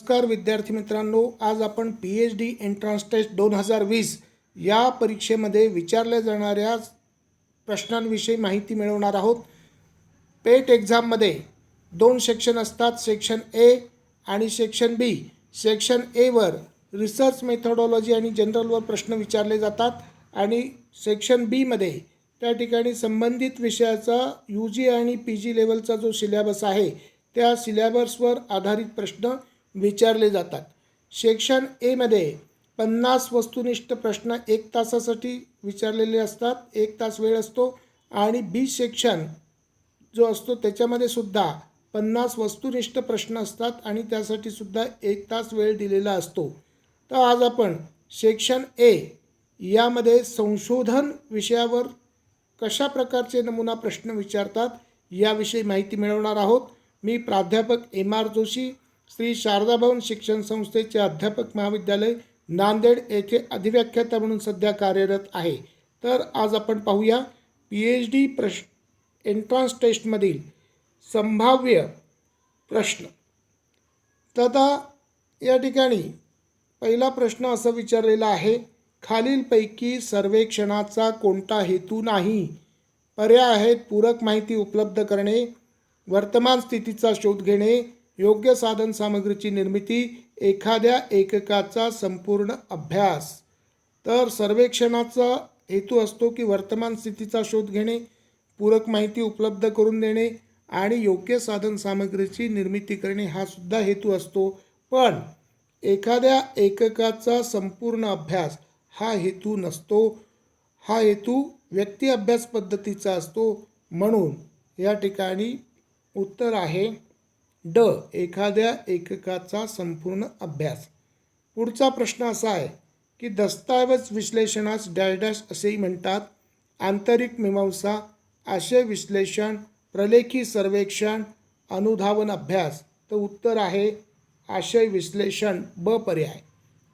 नमस्कार विद्यार्थी मित्रांनो, आज आपण PhD एंट्रन्स टेस्ट 2020 या परीक्षेमध्ये विचारल्या जाणाऱ्या प्रश्नांविषयी माहिती मिळवणार आहोत। पेट एक्झाममध्ये दोन सेक्शन असतात, सेक्शन ए आणि सेक्शन बी। सेक्शन ए वर रिसर्च मेथोडॉलॉजी आणि जनरलवर प्रश्न विचारले जातात आणि सेक्शन बी मध्ये त्या ठिकाणी संबंधित विषयाचा UG आणि PG लेवलचा जो सिलेबस आहे त्या सिलेबसवर आधारित प्रश्न विचारले जातात। सेक्शन ए मध्ये 50 वस्तुनिष्ठ प्रश्न 1 तासासाठी विचारलेले असतात, 1 तास वेळ असतो। आणि बी सेक्शन जो असतो त्याच्यामध्ये सुद्धा 50 वस्तुनिष्ठ प्रश्न असतात आणि त्यासाठी सुद्धा 1 तास वेळ दिलेला असतो। तर आज आपण सेक्शन ए यामध्ये संशोधन विषयावर कशा प्रकारचे नमुना प्रश्न विचारतात याविषयी माहिती मिळवणार आहोत। मी प्राध्यापक MR जोशी, श्री शारदा भवन शिक्षण संस्थेचे अध्यापक महाविद्यालय नांदेड येथे अधिव्याख्याता म्हणून सध्या कार्यरत आहे। तर आज आपण पाहूया PhD एंट्रन्स टेस्टमधील संभाव्य प्रश्न। तर आता या ठिकाणी पहिला प्रश्न असा विचारलेला आहे, खालीलपैकी सर्वेक्षणाचा कोणता हेतू नाही? पर्याय आहेत पूरक माहिती उपलब्ध करणे, वर्तमान स्थितीचा शोध घेणे, योग्य साधन सामग्रीची निर्मिती, एखाद्या एककाचा संपूर्ण अभ्यास। तर सर्वेक्षणाचा हेतू असतो की वर्तमान स्थितीचा शोध घेणे, पूरक माहिती उपलब्ध करून देणे आणि योग्य साधन सामग्रीची निर्मिती करणे हा सुद्धा हेतू असतो। पण एखाद्या एककाचा संपूर्ण अभ्यास हा हेतू नसतो, हा हेतू व्यक्ती अभ्यास पद्धतीचा असतो। म्हणून या ठिकाणी उत्तर आहे ड, एखाद्या एककाचा संपूर्ण अभ्यास। पुढचा प्रश्न असा आहे की दस्तऐवज विश्लेषणास डॅश डॅश असेही म्हणतात, आंतरिक मीमांसा, आशय विश्लेषण, प्रलेखी सर्वेक्षण, अनुधावन अभ्यास। तर उत्तर आहे आशय विश्लेषण, ब पर्याय।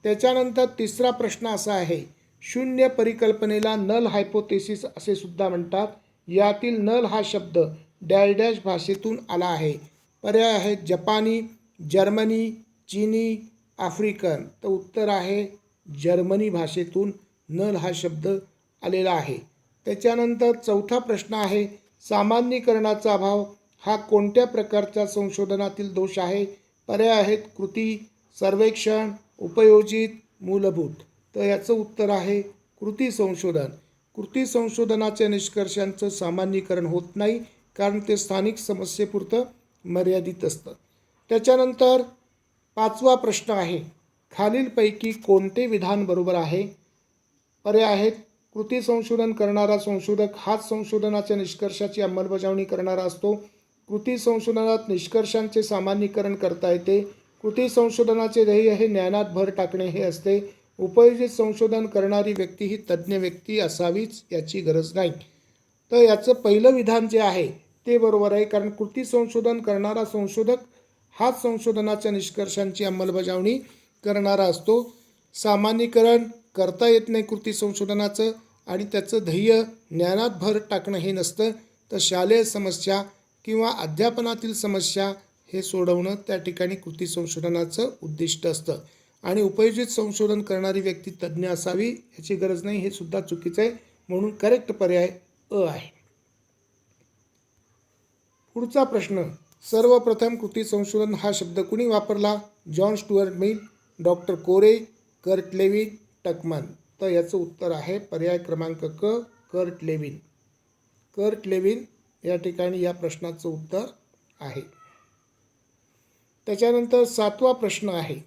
त्याच्यानंतर तिसरा प्रश्न असा आहे, शून्य परिकल्पनेला नल हायपोथेसिस असे सुद्धा म्हणतात, यातील नल हा शब्द डॅश डॅश भाषेतून आला आहे। पर्याय आहेत जपानी, जर्मनी, चीनी, आफ्रिकन। तर उत्तर आहे जर्मनी भाषेतून नल हा शब्द आलेला आहे। त्याच्यानंतर चौथा प्रश्न आहे, सामान्यीकरणाचा अभाव हा कोणत्या प्रकारच्या संशोधनातील दोष आहे? पर्याय आहेत कृती, सर्वेक्षण, उपयोजित, मूलभूत। तर याचं उत्तर आहे कृती संशोधन। कृती संशोधनाच्या निष्कर्षांचं सामान्यीकरण होत नाही, कारण ते स्थानिक समस्येपुरतं मर्यादित असतं। त्याच्यानंतर पाचवा प्रश्न आहे, खालीलपैकी कोणते विधान बरोबर आहे? पर्याय आहेत कृती संशोधन करणारा संशोधक हाच संशोधनाच्या निष्कर्षाची अंमलबजावणी करणारा असतो। कृती संशोधनात निष्कर्षांचे सामान्यीकरण करता येते। कृती संशोधनाचे ध्येय हे ज्ञानात भर टाकणे हे असते। उपयोजित संशोधन करणारी व्यक्ती ही तज्ज्ञ व्यक्ती असावीच याची गरज नाही। तर याचं पहिलं विधान जे आहे ते बरोबर आहे, कारण कृती संशोधन करणारा संशोधक हाच संशोधनाच्या निष्कर्षांची अंमलबजावणी करणारा असतो। सामान्यीकरण करता येत नाही कृती संशोधनाचं आणि त्याचं ध्येय ज्ञानात भर टाकणं हे नसतं, तर शालेय समस्या किंवा अध्यापनातील समस्या हे सोडवणं त्या ठिकाणी कृती संशोधनाचं उद्दिष्ट असतं। आणि उपयोजित संशोधन करणारी व्यक्ती तज्ज्ञ असावी याची गरज नाही, हे सुद्धा चुकीचं आहे। म्हणून करेक्ट पर्याय अ आहे। पुढचा प्रश्न, सर्वप्रथम कृती संशोधन हा शब्द कुणी वापरला? जॉन स्टुअर्ट मिल, डॉक्टर कोरे, कर्ट लेविन, टकमन। तर याचं उत्तर आहे पर्याय क्रमांक क, कर्ट लेविन। कर्ट लेविन या ठिकाणी या प्रश्नाचं उत्तर आहे। त्याच्यानंतर सातवा प्रश्न आहे,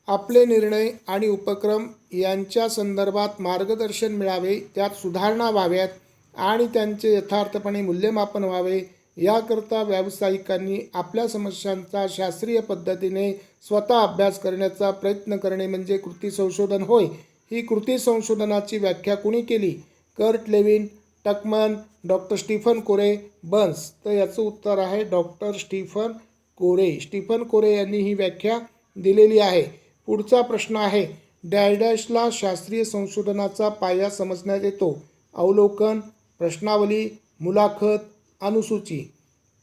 आपले निर्णय आणि उपक्रम यांच्या संदर्भात मार्गदर्शन मिळावे, त्यात सुधारणा व्हाव्यात आणि त्यांचे यथार्थपणे मूल्यमापन व्हावे याकरता व्यावसायिकांनी आपल्या समस्यांचा शास्त्रीय पद्धतीने स्वतः अभ्यास करण्याचा प्रयत्न करणे म्हणजे कृती संशोधन होय। ही कृती संशोधनाची व्याख्या कुणी केली? कर्ट लेविन, टकमन, डॉक्टर स्टीफन कोरे, बन्स। तर याचं उत्तर आहे डॉक्टर स्टीफन कोरे। स्टीफन कोरे यांनी ही व्याख्या दिलेली आहे। पुढचा प्रश्न आहे, डॅश डॅशला शास्त्रीय संशोधनाचा पाया समजण्यात येतो? अवलोकन, प्रश्नावली, मुलाखत, अनुसूची।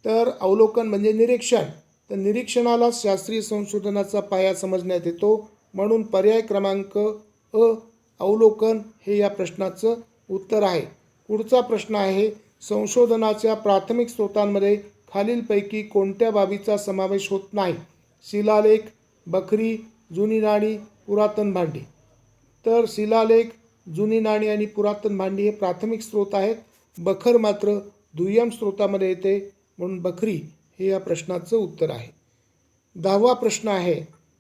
तर अवलोकन म्हणजे निरीक्षण तर निरीक्षणाला शास्त्रीय संशोधनाचा पाया समजण्यात येतो, म्हणून पर्याय क्रमांक अ अवलोकन हे या प्रश्नाचं उत्तर आहे. पुढचा प्रश्न आहे, संशोधनाच्या प्राथमिक स्रोतांमध्ये खालीलपैकी कोणत्या बाबीचा समावेश होत नाही? शिलालेख, बखरी, जुनी नाणी, पुरातन भांडी. तर शिलालेख, जुनी नाणी आणि पुरातन भांडी हे प्राथमिक स्रोत आहेत. बखर मात्र दुय्यम स्रोतामध्ये येते, म्हणून बखरी हे या प्रश्नाचं उत्तर आहे. 10वा प्रश्न आहे,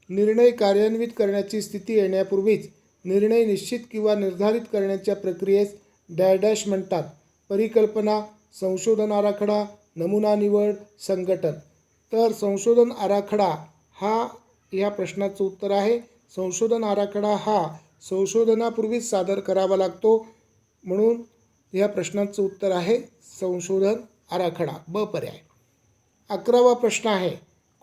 निर्णय कार्यान्वित करण्याची स्थिती येण्यापूर्वीच निर्णय निश्चित किंवा निर्धारित करण्याच्या प्रक्रियेस डॅश म्हणतात? परिकल्पना, संशोधन आराखडा, नमुना निवड, संघटन. तर संशोधन आराखडा हा या प्रश्नाचं उत्तर आहे. संशोधन आराखडा हा संशोधनापूर्वीच सादर करावा लागतो, म्हणून या प्रश्नाचं उत्तर आहे संशोधन आराखडा, ब पर्याय. 11वा प्रश्न आहे,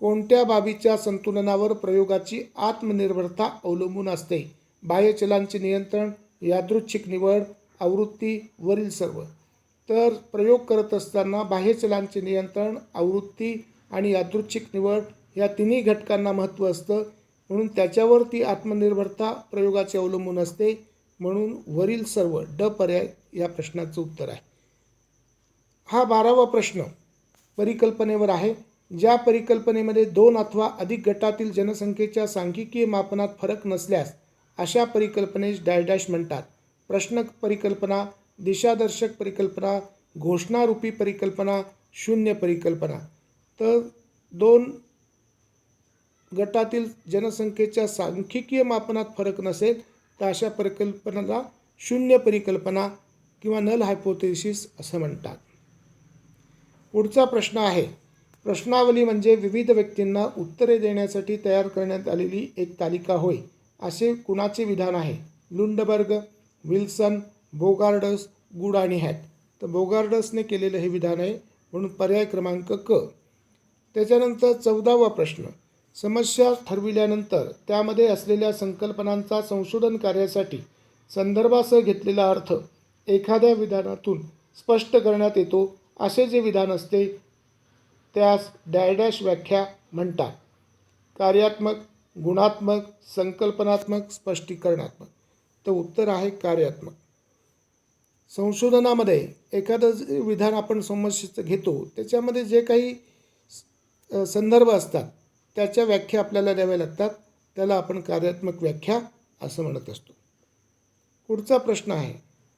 कोणत्या बाबीच्या संतुलनावर प्रयोगाची आत्मनिर्भरता अवलंबून असते? बाह्यचलांचे नियंत्रण, यादृच्छिक निवड, आवृत्ती, वरील सर्व. तर प्रयोग करत असताना बाह्यचलांचे नियंत्रण, आवृत्ती आणि यादृच्छिक निवड या तिन्ही घटकांना महत्त्व असतं, म्हणून त्याच्यावर ती आत्मनिर्भरता प्रयोगाची अवलंबून असते, म्हणून वरील सर्व, ड पर्याय या प्रश्नाचं उत्तर आहे. हा 12वा प्रश्न परिकल्पनेवर आहे. ज्या परिकल्पनेमध्ये 2 अथवा अधिक गटातील जनसंख्येच्या सांख्यिकीय मापनात फरक नसल्यास अशा परिकल्पनेस डॅश म्हणतात? प्रश्न परिकल्पना, दिशादर्शक परिकल्पना, घोषणारूपी परिकल्पना, शून्य परिकल्पना. तर 2 गटातील जनसंख्येच्या सांख्यिकीय मापनात फरक नसेल तर अशा परिकल्पनेला शून्य परिकल्पना किंवा नल हायपोथेसिस असं म्हणतात. पुढचा प्रश्न आहे, प्रश्नावली म्हणजे विविध व्यक्तींना उत्तरे देण्यासाठी तयार करण्यात आलेली एक तालिका होय, असे कुणाचे विधान आहे? लुंडबर्ग, विल्सन, बोगार्डस, गुड आणि हॅट. तर बोगार्डसने केलेलं हे विधान आहे, म्हणून पर्याय क्रमांक क. त्याच्यानंतर 14वा प्रश्न, समस्या ठरविल्यानंतर त्यामध्ये असलेल्या संकल्पनांचा संशोधन कार्यासाठी संदर्भासह घेतलेला अर्थ एखाद्या विधानातून स्पष्ट करण्यात येतो, असे जे विधान असते त्यास डॅश व्याख्या म्हणतात? कार्यात्मक, गुणात्मक, संकल्पनात्मक, स्पष्टीकरणात्मक. तर उत्तर आहे कार्यात्मक. संशोधनामध्ये एखादं विधान आपण समस्येचं घेतो, त्याच्यामध्ये जे काही संदर्भ असतात त्याच्या व्याख्या आपल्याला द्याव्या लागतात, त्याला आपण कार्यात्मक व्याख्या असं म्हणत असतो. पुढचा प्रश्न आहे,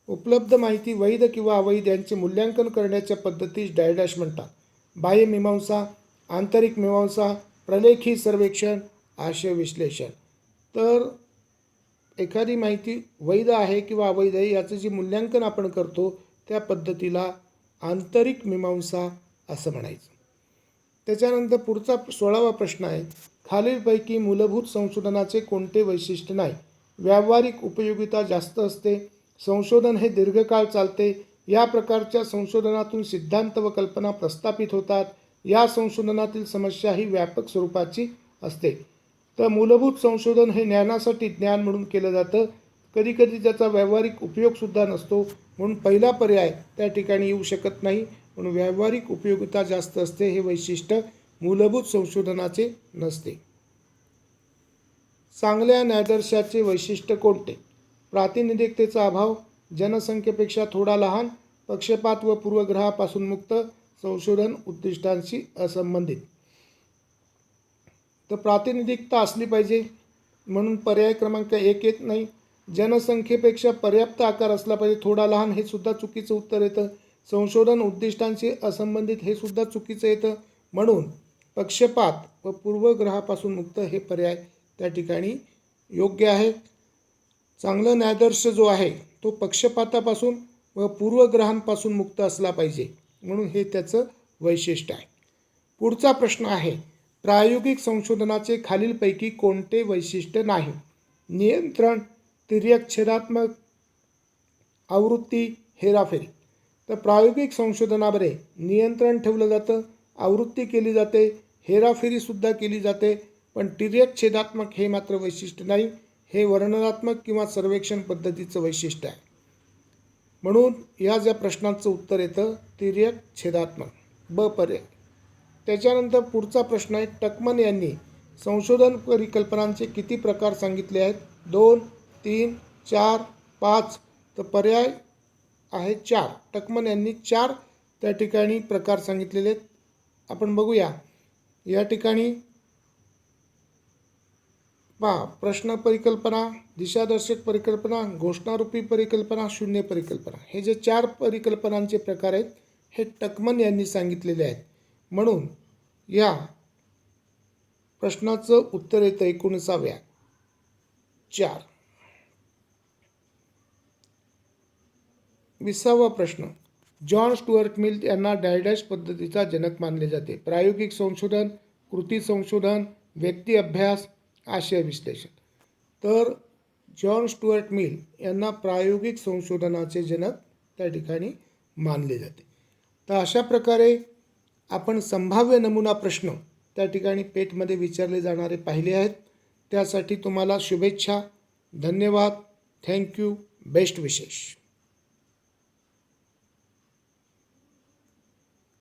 उपलब्ध माहिती वैध किंवा अवैध यांचे मूल्यांकन करण्याच्या पद्धतीस डॅश म्हणतात? बाह्य मीमांसा, आंतरिक मीमांसा, प्रलेखी सर्वेक्षण, आशय विश्लेषण. तर एखादी माहिती वैध आहे किंवा अवैध आहे याचं जे मूल्यांकन आपण करतो त्या पद्धतीला आंतरिक मीमांसा असं म्हणायचं. त्याच्यानंतर पुढचा 16वा प्रश्न आहे, खालीलपैकी मूलभूत संशोधनाचे कोणते वैशिष्ट्य नाही? व्यावहारिक उपयोगिता जास्त असते, संशोधन हे दीर्घकाळ चालते, या प्रकारच्या संशोधनातून सिद्धांत व कल्पना प्रस्थापित होतात, या संशोधनातील समस्या ही व्यापक स्वरूपाची असते. तर मूलभूत संशोधन हे ज्ञानासाठी ज्ञान म्हणून केलं जातं, कधीकधी त्याचा व्यावहारिक उपयोगसुद्धा नसतो, म्हणून पहिला पर्याय त्या ठिकाणी येऊ शकत नाही, म्हणून व्यावहारिक उपयोगिता जास्त असते हे वैशिष्ट्य मूलभूत संशोधनाचे नसते. चांगल्या न्यायाधीशाचे वैशिष्ट्य कोणते? प्रातिनिधिकतेचा अभाव, जनसंख्येपेक्षा थोडा लहान, पक्षपात व पूर्वग्रहापासून मुक्त, संशोधन उद्दिष्टांशी असंबंधित. तर प्रातिनिधिकता असली पाहिजे, म्हणून पर्याय क्रमांक 1 येत नाही. जनसंख्येपेक्षा पर्याप्त आकार असला पाहिजे, थोडा लहान हे सुद्धा चुकीचं उत्तर येतं. संशोधन उद्दिष्टांशी असंबंधित हे सुद्धा चुकीचं येतं, म्हणून पक्षपात व पूर्वग्रहापासून मुक्त हे पर्याय त्या ठिकाणी योग्य आहे. चांगलं न्यायादर्श जो आहे तो पक्षपातापासून व पूर्वग्रहांपासून मुक्त असला पाहिजे, म्हणून हे त्याचं वैशिष्ट्य आहे. पुढचा प्रश्न आहे, प्रायोगिक संशोधनाचे खालीलपैकी कोणते वैशिष्ट्य नाही? नियंत्रण, तिर्यकछेदात्मक, आवृत्ती, हेराफेरी. तर प्रायोगिक संशोधनामध्ये नियंत्रण ठेवलं जातं, आवृत्ती केली जाते, हेराफेरीसुद्धा केली जाते, पण तिर्यकछेदात्मक हे मात्र वैशिष्ट्य नाही. हे वर्णनात्मक किंवा सर्वेक्षण पद्धतीचं वैशिष्ट्य आहे, म्हणून या ज्या प्रश्नांचं उत्तर येतं तिर्यकछेदात्मक, ब पर्याय. त्याच्यानंतर पुढचा प्रश्न आहे, टकमन यांनी संशोधन परिकल्पनांचे किती प्रकार सांगितले आहेत? 2, 3, 4, 5. तर पर्याय आहे 4. टकमन यांनी 4 त्या ठिकाणी प्रकार सांगितलेले आहेत. आपण बघूया या ठिकाणी पहा, प्रश्न परिकल्पना, दिशादर्शक परिकल्पना, घोषणारूपी परिकल्पना, शून्य परिकल्पना, हे जे 4 परिकल्पनांचे प्रकार आहेत हे टकमन यांनी सांगितलेले आहेत. म्हणून या प्रश्नाचं उत्तर येतं 19व्या 4. 20वा प्रश्न, जॉन स्टुअर्ट मिल यांना डॅश पद्धतीचा जनक मानले जाते? प्रायोगिक संशोधन, कृती संशोधन, व्यक्ती अभ्यास, आशय विश्लेषण. तर जॉन स्टुअर्ट मिल यांना प्रायोगिक संशोधनाचे जनक त्या ठिकाणी मानले जाते. तर अशा प्रकारे आपण संभाव्य नमुना प्रश्न त्या ठिकाणी पेटमध्ये विचारले जाणारे पाहिले आहेत. त्यासाठी तुम्हाला शुभेच्छा. धन्यवाद. थँक्यू. बेस्ट विशेष.